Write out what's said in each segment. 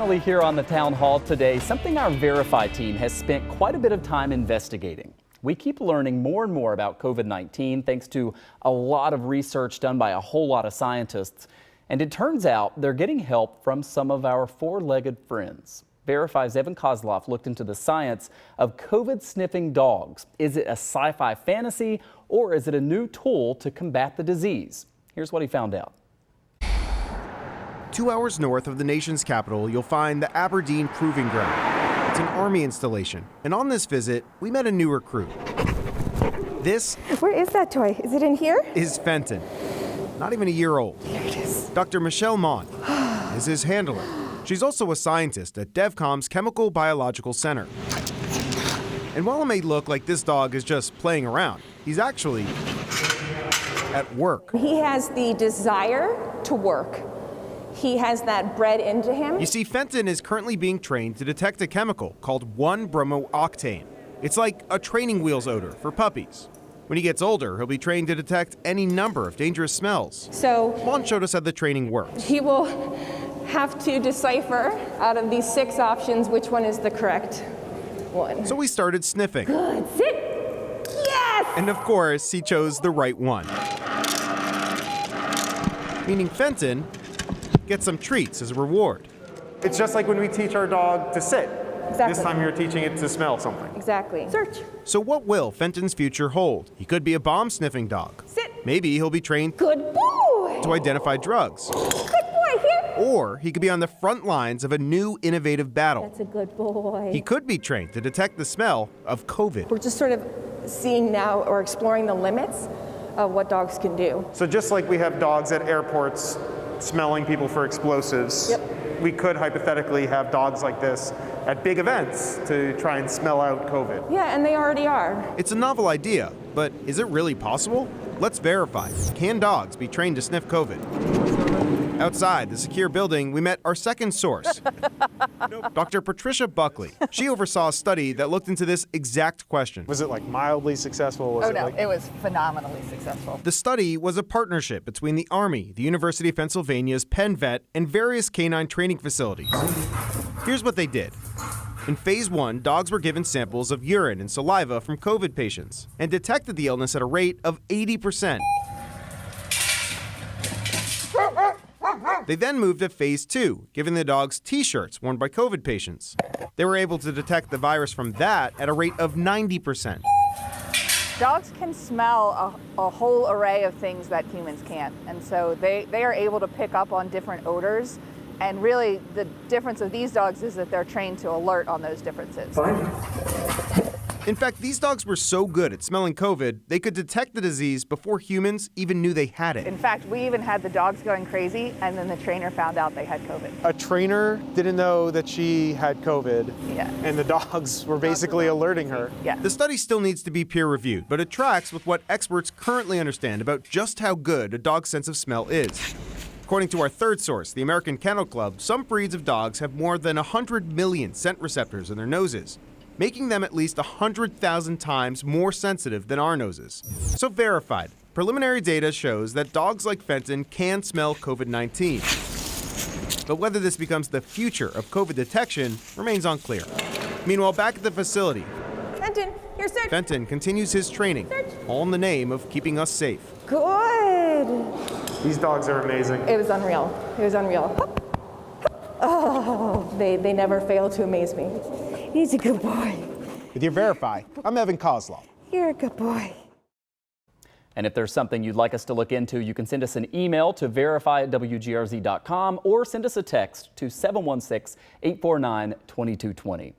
Here on the town hall today, something our Verify team has spent quite a bit of time investigating. We keep learning more and more about COVID-19 thanks to a lot of research done by a whole lot of scientists. And it turns out they're getting help from some of our four-legged friends. Verify's Evan Kozloff looked into the science of COVID sniffing dogs. Is it a sci-fi fantasy or is it a new tool to combat the disease? Here's what he found out. 2 hours north of the nation's capital, you'll find the Aberdeen Proving Ground. It's an Army installation, and on this visit, we met a new recruit. This Where is that toy? Is it in here? is Fenton, not even a year old. Here it is. Dr. Michelle Mont is his handler. She's also a scientist at DevCom's Chemical Biological Center. And while it may look like this dog is just playing around, he's actually at work. He has the desire to work. He has that bred into him. You see, Fenton is currently being trained to detect a chemical called 1-bromooctane. It's like a training wheels odor for puppies. When he gets older, he'll be trained to detect any number of dangerous smells. So Mon showed us how the training works. he will have to decipher out of these 6 options which one is the correct one. So we started sniffing. Good. Sit. Yes! And of course, he chose the right one. Meaning Fenton gets some treats as a reward. It's just like when we teach our dog to sit. Exactly. This time you're teaching it to smell something. Exactly. Search. So what will Fenton's future hold? He could be a bomb-sniffing dog. Sit. Maybe he'll be trained Good boy. to identify drugs. Good boy. Here. Or he could be on the front lines of a new innovative battle. That's a good boy. He could be trained to detect the smell of COVID. We're just sort of seeing now or exploring the limits of what dogs can do. So just like we have dogs at airports smelling people for explosives, Yep. we could hypothetically have dogs like this at big events to try and smell out COVID. Yeah, and they already are. It's a novel idea, but is it really possible? Let's verify. Can dogs be trained to sniff COVID? Outside the secure building, we met our second source, Dr. Patricia Buckley. She oversaw a study that looked into this exact question. Was it like mildly successful? Was Oh it no, like... it was phenomenally successful. The study was a partnership between the Army, the University of Pennsylvania's Penn Vet, and various canine training facilities. Here's what they did. In phase 1, dogs were given samples of urine and saliva from COVID patients and detected the illness at a rate of 80%. They then moved to phase 2, giving the dogs T-shirts worn by COVID patients. They were able to detect the virus from that at a rate of 90%. Dogs can smell a whole array of things that humans can't, and so they are able to pick up on different odors. And really, the difference of these dogs is that they're trained to alert on those differences. In fact, these dogs were so good at smelling COVID, they could detect the disease before humans even knew they had it. In fact, we even had the dogs going crazy, and then the trainer found out they had COVID. A trainer didn't know that she had COVID, Yeah. and the dogs were basically alerting her. Yeah. The study still needs to be peer-reviewed, but it tracks with what experts currently understand about just how good a dog's sense of smell is. According to our third source, the American Kennel Club, some breeds of dogs have more than 100 million scent receptors in their noses, making them at least 100,000 times more sensitive than our noses. So verified, preliminary data shows that dogs like Fenton can smell COVID-19. But whether this becomes the future of COVID detection remains unclear. Meanwhile, back at the facility, Fenton, here, search. Fenton continues his training, all in the name of keeping us safe. Good. These dogs are amazing. It was unreal. It was unreal. Oh, they never fail to amaze me. He's a good boy. With your Verify, I'm Evan Kozloff. You're a good boy. And if there's something you'd like us to look into, you can send us an email to verify@wgrz.com or send us a text to 716-849-2220.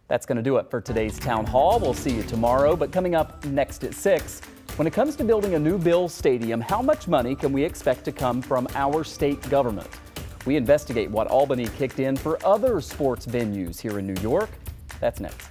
That's going to do it for today's Town Hall. We'll see you tomorrow. But coming up next at 6, when it comes to building a new Bills stadium, how much money can we expect to come from our state government? We investigate what Albany kicked in for other sports venues here in New York. That's next.